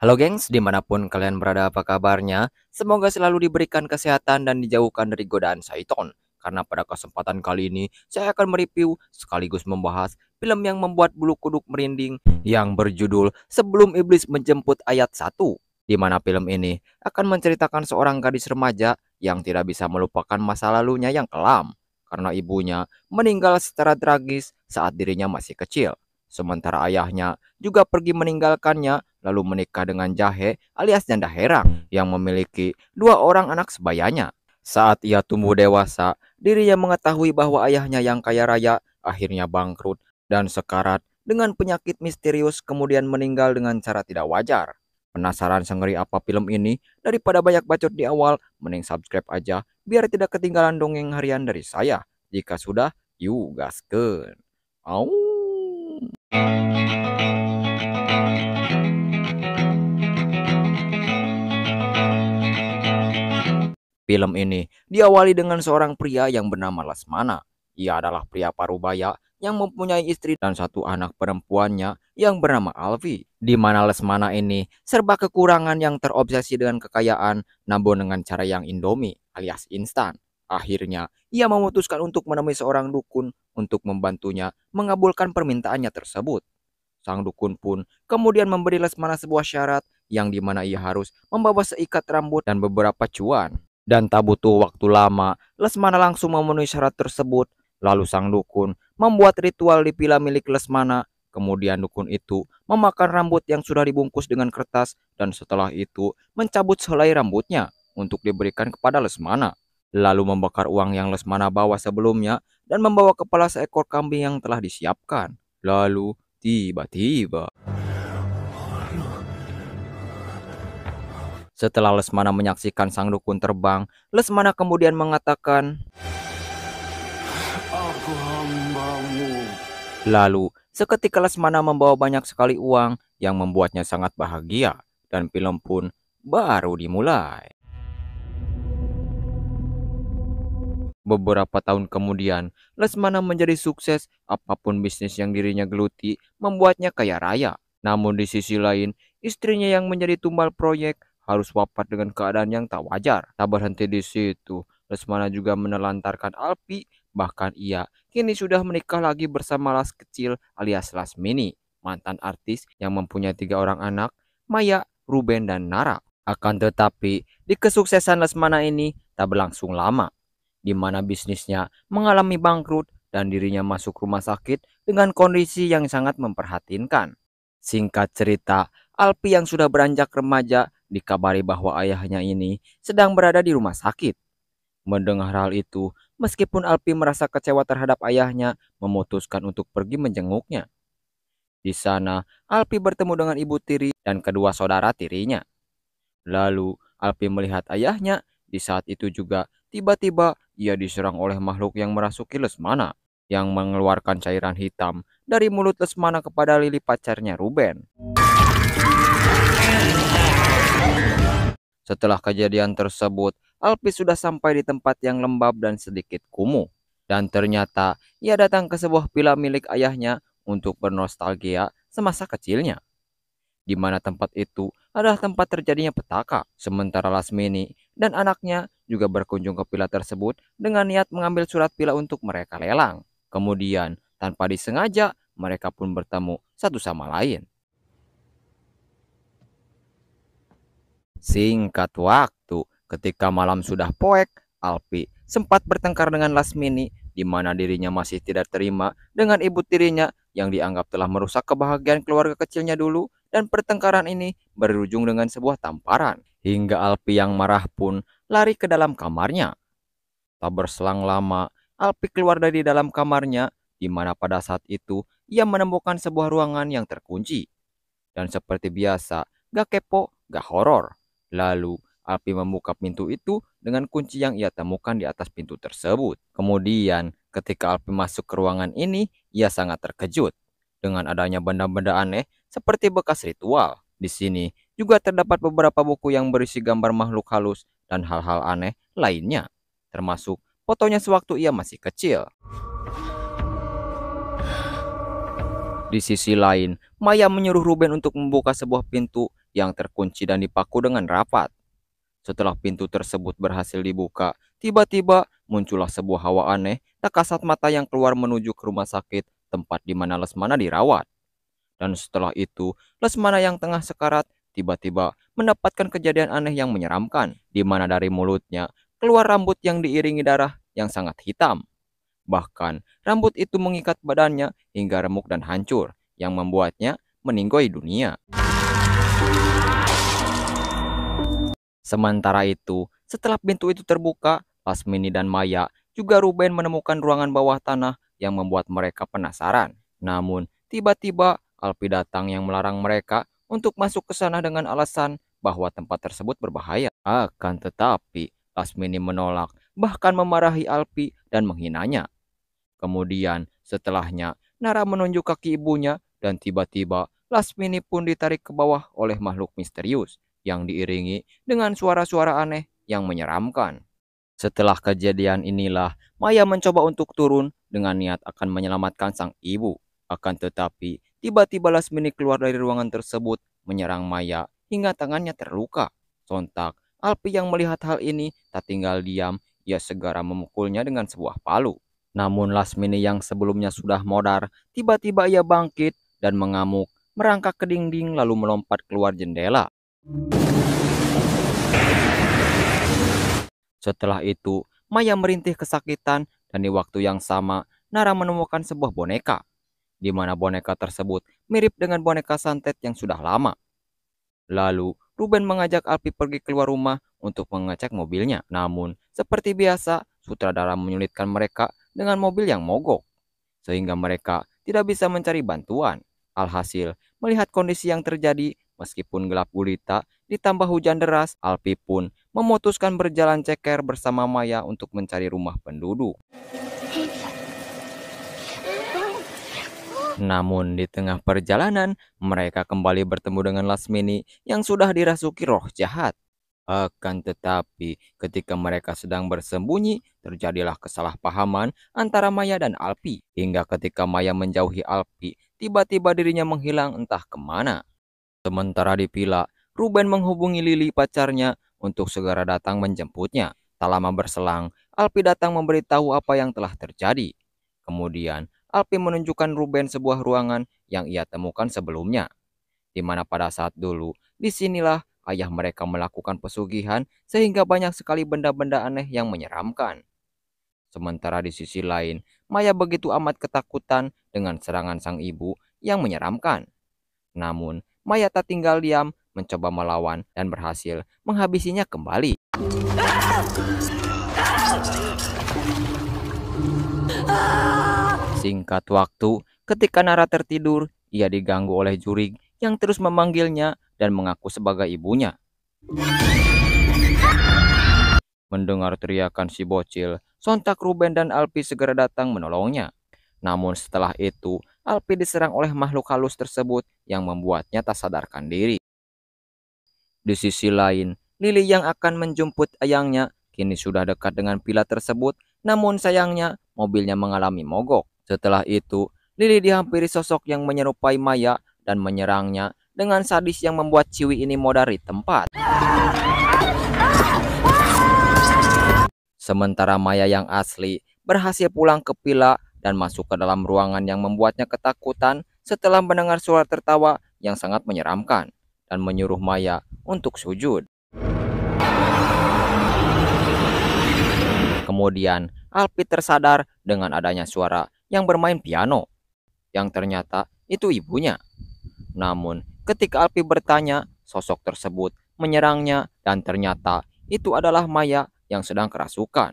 Halo gengs, dimanapun kalian berada apa kabarnya? Semoga selalu diberikan kesehatan dan dijauhkan dari godaan syaiton. Karena pada kesempatan kali ini, saya akan mereview sekaligus membahas film yang membuat bulu kuduk merinding yang berjudul Sebelum Iblis Menjemput Ayat 1. Di mana film ini akan menceritakan seorang gadis remaja yang tidak bisa melupakan masa lalunya yang kelam. Karena ibunya meninggal secara tragis saat dirinya masih kecil. Sementara ayahnya juga pergi meninggalkannya lalu menikah dengan Jahe alias Janda Herang yang memiliki dua orang anak sebayanya. Saat ia tumbuh dewasa, dirinya mengetahui bahwa ayahnya yang kaya raya akhirnya bangkrut dan sekarat dengan penyakit misterius kemudian meninggal dengan cara tidak wajar. Penasaran sengeri apa film ini? Daripada banyak bacot di awal, mending subscribe aja biar tidak ketinggalan dongeng harian dari saya. Jika sudah, yuk gaskeun. Au. Film ini diawali dengan seorang pria yang bernama Lesmana. Ia adalah pria parubaya yang mempunyai istri dan satu anak perempuannya yang bernama Alfi. Di mana Lesmana ini serba kekurangan yang terobsesi dengan kekayaan namun dengan cara yang indomie alias instan. Akhirnya, ia memutuskan untuk menemui seorang dukun untuk membantunya mengabulkan permintaannya tersebut. Sang dukun pun kemudian memberi Lesmana sebuah syarat yang dimana ia harus membawa seikat rambut dan beberapa cuan. Dan tak butuh waktu lama, Lesmana langsung memenuhi syarat tersebut. Lalu sang dukun membuat ritual di villa milik Lesmana. Kemudian dukun itu memakan rambut yang sudah dibungkus dengan kertas dan setelah itu mencabut sehelai rambutnya untuk diberikan kepada Lesmana. Lalu membakar uang yang Lesmana bawa sebelumnya dan membawa kepala seekor kambing yang telah disiapkan. Lalu tiba-tiba setelah Lesmana menyaksikan sang dukun terbang, Lesmana kemudian mengatakan, Aku hambamu. lalu seketika Lesmana membawa banyak sekali uang yang membuatnya sangat bahagia dan film pun baru dimulai. Beberapa tahun kemudian, Lesmana menjadi sukses. Apapun bisnis yang dirinya geluti membuatnya kaya raya. Namun di sisi lain, istrinya yang menjadi tumbal proyek harus wafat dengan keadaan yang tak wajar. Tak berhenti di situ, Lesmana juga menelantarkan Alpi. Bahkan ia kini sudah menikah lagi bersama Las Kecil alias Lasmini, mantan artis yang mempunyai 3 orang anak, Maya, Ruben, dan Nara. Akan tetapi, di kesuksesan Lesmana ini tak berlangsung lama, di mana bisnisnya mengalami bangkrut dan dirinya masuk rumah sakit dengan kondisi yang sangat memprihatinkan. Singkat cerita, Alpi yang sudah beranjak remaja dikabari bahwa ayahnya ini sedang berada di rumah sakit. Mendengar hal itu, meskipun Alpi merasa kecewa terhadap ayahnya, memutuskan untuk pergi menjenguknya. Di sana, Alpi bertemu dengan ibu tiri dan kedua saudara tirinya. Lalu, Alpi melihat ayahnya. Di saat itu juga, tiba-tiba ia diserang oleh makhluk yang merasuki Lesmana, yang mengeluarkan cairan hitam dari mulut Lesmana kepada Lili pacarnya Ruben. Setelah kejadian tersebut, Alpi sudah sampai di tempat yang lembab dan sedikit kumuh. Dan ternyata ia datang ke sebuah villa milik ayahnya untuk bernostalgia semasa kecilnya. Di mana tempat itu adalah tempat terjadinya petaka. Sementara Lasmini dan anaknya juga berkunjung ke villa tersebut dengan niat mengambil surat villa untuk mereka lelang. Kemudian, tanpa disengaja, mereka pun bertemu satu sama lain. Singkat waktu, ketika malam sudah poek, Alpi sempat bertengkar dengan Lasmini, di mana dirinya masih tidak terima dengan ibu tirinya yang dianggap telah merusak kebahagiaan keluarga kecilnya dulu, dan pertengkaran ini berujung dengan sebuah tamparan. Hingga Alpi yang marah pun lari ke dalam kamarnya. Tak berselang lama, Alpi keluar dari dalam kamarnya, di mana pada saat itu ia menemukan sebuah ruangan yang terkunci. Dan seperti biasa, gak kepo, gak horor. Lalu, Alpi membuka pintu itu dengan kunci yang ia temukan di atas pintu tersebut. Kemudian, ketika Alpi masuk ke ruangan ini, ia sangat terkejut dengan adanya benda-benda aneh seperti bekas ritual. Di sini juga terdapat beberapa buku yang berisi gambar makhluk halus dan hal-hal aneh lainnya, termasuk fotonya sewaktu ia masih kecil. Di sisi lain, Maya menyuruh Ruben untuk membuka sebuah pintu yang terkunci dan dipaku dengan rapat. Setelah pintu tersebut berhasil dibuka, tiba-tiba muncullah sebuah hawa aneh tak kasat mata yang keluar menuju ke rumah sakit tempat di mana Lesmana dirawat. Dan setelah itu, Lesmana yang tengah sekarat tiba-tiba mendapatkan kejadian aneh yang menyeramkan, di mana dari mulutnya keluar rambut yang diiringi darah yang sangat hitam. Bahkan, rambut itu mengikat badannya hingga remuk dan hancur, yang membuatnya meninggoy dunia. Sementara itu, setelah pintu itu terbuka, Lasmini dan Maya juga Ruben menemukan ruangan bawah tanah yang membuat mereka penasaran. Namun, tiba-tiba Alpi datang yang melarang mereka untuk masuk ke sana dengan alasan bahwa tempat tersebut berbahaya. Akan tetapi, Lasmini menolak, bahkan memarahi Alpi dan menghinanya. Kemudian, setelahnya, Nara menunjuk kaki ibunya dan tiba-tiba Lasmini pun ditarik ke bawah oleh makhluk misterius yang diiringi dengan suara-suara aneh yang menyeramkan. Setelah kejadian inilah, Maya mencoba untuk turun dengan niat akan menyelamatkan sang ibu. Akan tetapi, tiba-tiba Lasmini keluar dari ruangan tersebut, menyerang Maya hingga tangannya terluka. Sontak, Alpi yang melihat hal ini tak tinggal diam, ia segera memukulnya dengan sebuah palu. Namun Lasmini yang sebelumnya sudah modar, tiba-tiba ia bangkit dan mengamuk, merangkak ke dinding lalu melompat keluar jendela. Setelah itu, Maya merintih kesakitan dan di waktu yang sama, Nara menemukan sebuah boneka, di mana boneka tersebut mirip dengan boneka santet yang sudah lama. Lalu, Ruben mengajak Alpi pergi keluar rumah untuk mengecek mobilnya. Namun, seperti biasa, sutradara menyulitkan mereka dengan mobil yang mogok, sehingga mereka tidak bisa mencari bantuan. Alhasil, melihat kondisi yang terjadi, meskipun gelap gulita, ditambah hujan deras, Alpi pun memutuskan berjalan ceker bersama Maya untuk mencari rumah penduduk. Namun di tengah perjalanan, mereka kembali bertemu dengan Lasmini yang sudah dirasuki roh jahat. Akan tetapi, ketika mereka sedang bersembunyi, terjadilah kesalahpahaman antara Maya dan Alpi. Hingga ketika Maya menjauhi Alpi, tiba-tiba dirinya menghilang entah kemana. Sementara di villa, Ruben menghubungi Lily pacarnya untuk segera datang menjemputnya. Tak lama berselang, Alpi datang memberitahu apa yang telah terjadi. Kemudian, Alpi menunjukkan Ruben sebuah ruangan yang ia temukan sebelumnya, di mana pada saat dulu, disinilah ayah mereka melakukan pesugihan sehingga banyak sekali benda-benda aneh yang menyeramkan. Sementara di sisi lain, Maya begitu amat ketakutan dengan serangan sang ibu yang menyeramkan. Namun, Maya tak tinggal diam, mencoba melawan dan berhasil menghabisinya kembali. Singkat waktu, ketika Nara tertidur, ia diganggu oleh Jurig yang terus memanggilnya dan mengaku sebagai ibunya. Mendengar teriakan si bocil, sontak Ruben dan Alpi segera datang menolongnya. Namun setelah itu, Alpi diserang oleh makhluk halus tersebut yang membuatnya tak sadarkan diri. Di sisi lain, Lily yang akan menjemput ayangnya kini sudah dekat dengan villa tersebut, namun sayangnya mobilnya mengalami mogok. Setelah itu, Lily dihampiri sosok yang menyerupai Maya dan menyerangnya dengan sadis yang membuat Ciwi ini modar di tempat. Sementara Maya yang asli berhasil pulang ke villa dan masuk ke dalam ruangan yang membuatnya ketakutan setelah mendengar suara tertawa yang sangat menyeramkan dan menyuruh Maya untuk sujud. Kemudian, Alpi tersadar dengan adanya suara yang bermain piano, yang ternyata itu ibunya. Namun, ketika Alpi bertanya, sosok tersebut menyerangnya dan ternyata itu adalah Maya yang sedang kerasukan.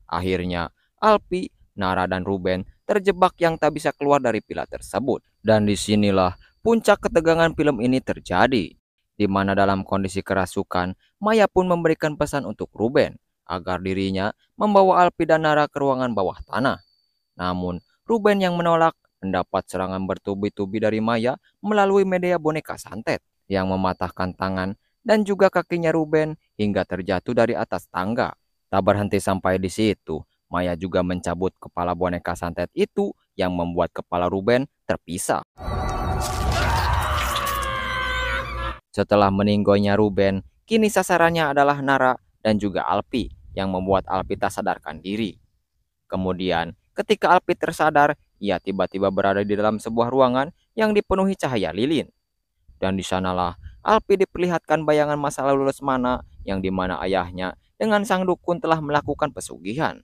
Akhirnya, Alpi, Nara, dan Ruben terjebak yang tak bisa keluar dari villa tersebut. Dan disinilah puncak ketegangan film ini terjadi, di mana dalam kondisi kerasukan, Maya pun memberikan pesan untuk Ruben agar dirinya membawa Alpi dan Nara ke ruangan bawah tanah. Namun, Ruben yang menolak mendapat serangan bertubi-tubi dari Maya melalui media boneka santet yang mematahkan tangan dan juga kakinya Ruben hingga terjatuh dari atas tangga. Tak berhenti sampai di situ, Maya juga mencabut kepala boneka santet itu yang membuat kepala Ruben terpisah. Setelah meninggoynya Ruben, kini sasarannya adalah Nara dan juga Alpi yang membuat Alpi tak sadarkan diri. Kemudian, ketika Alpi tersadar, ia tiba-tiba berada di dalam sebuah ruangan yang dipenuhi cahaya lilin. Dan di sanalah Alpi diperlihatkan bayangan masa lalu Lesmana yang dimana ayahnya dengan sang dukun telah melakukan pesugihan.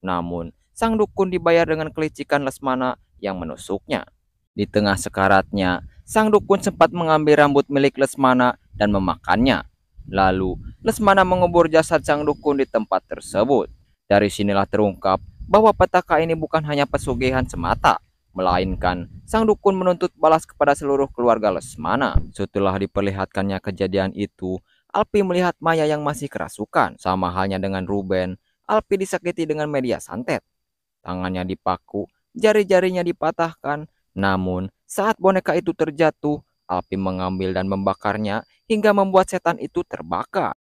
Namun, sang dukun dibayar dengan kelicikan Lesmana yang menusuknya. Di tengah sekaratnya, sang dukun sempat mengambil rambut milik Lesmana dan memakannya. Lalu, Lesmana mengubur jasad sang dukun di tempat tersebut. Dari sinilah terungkap bahwa petaka ini bukan hanya pesugihan semata, melainkan sang dukun menuntut balas kepada seluruh keluarga Lesmana. Setelah diperlihatkannya kejadian itu, Alpi melihat Maya yang masih kerasukan. Sama halnya dengan Ruben, Alpi disakiti dengan media santet. Tangannya dipaku, jari-jarinya dipatahkan. Namun, saat boneka itu terjatuh, Alpi mengambil dan membakarnya hingga membuat setan itu terbakar.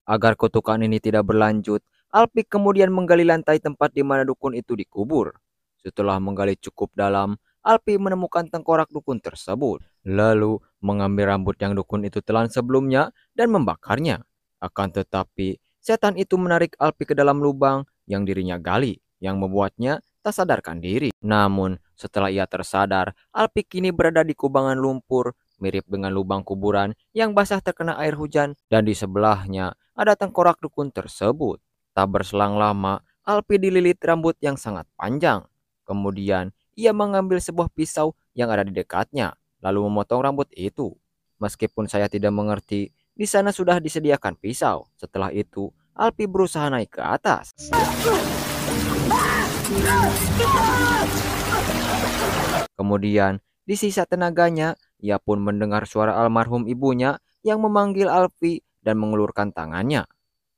Agar kutukan ini tidak berlanjut, Alpi kemudian menggali lantai tempat di mana dukun itu dikubur. Setelah menggali cukup dalam, Alpi menemukan tengkorak dukun tersebut. Lalu mengambil rambut yang dukun itu telan sebelumnya dan membakarnya. Akan tetapi, setan itu menarik Alpi ke dalam lubang yang dirinya gali, yang membuatnya tak sadarkan diri. Namun, setelah ia tersadar, Alpi kini berada di kubangan lumpur, mirip dengan lubang kuburan yang basah terkena air hujan, dan di sebelahnya ada tengkorak dukun tersebut. Tak berselang lama, Alpi dililit rambut yang sangat panjang. Kemudian, ia mengambil sebuah pisau yang ada di dekatnya, lalu memotong rambut itu. Meskipun saya tidak mengerti, di sana sudah disediakan pisau. Setelah itu, Alpi berusaha naik ke atas. Kemudian, di sisa tenaganya, ia pun mendengar suara almarhum ibunya yang memanggil Alpi dan mengulurkan tangannya.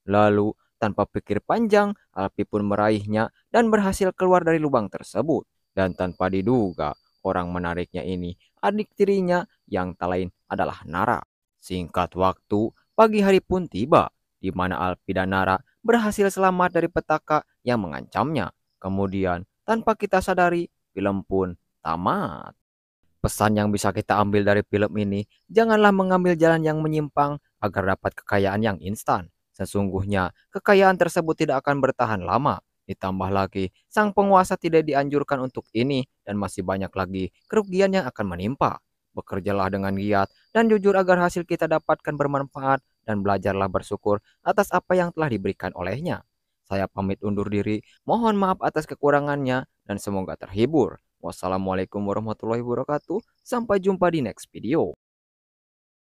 Lalu, tanpa pikir panjang, Alpi pun meraihnya dan berhasil keluar dari lubang tersebut. Dan tanpa diduga, orang menariknya ini adik tirinya yang tak lain adalah Nara. Singkat waktu, pagi hari pun tiba, di mana Alpi dan Nara berhasil selamat dari petaka yang mengancamnya. Kemudian, tanpa kita sadari, film pun tamat. Pesan yang bisa kita ambil dari film ini, janganlah mengambil jalan yang menyimpang agar dapat kekayaan yang instan. Sesungguhnya, kekayaan tersebut tidak akan bertahan lama. Ditambah lagi, sang penguasa tidak dianjurkan untuk ini dan masih banyak lagi kerugian yang akan menimpa. Bekerjalah dengan giat dan jujur agar hasil kita dapatkan bermanfaat dan belajarlah bersyukur atas apa yang telah diberikan olehnya. Saya pamit undur diri, mohon maaf atas kekurangannya dan semoga terhibur. Wassalamualaikum warahmatullahi wabarakatuh. Sampai jumpa di next video.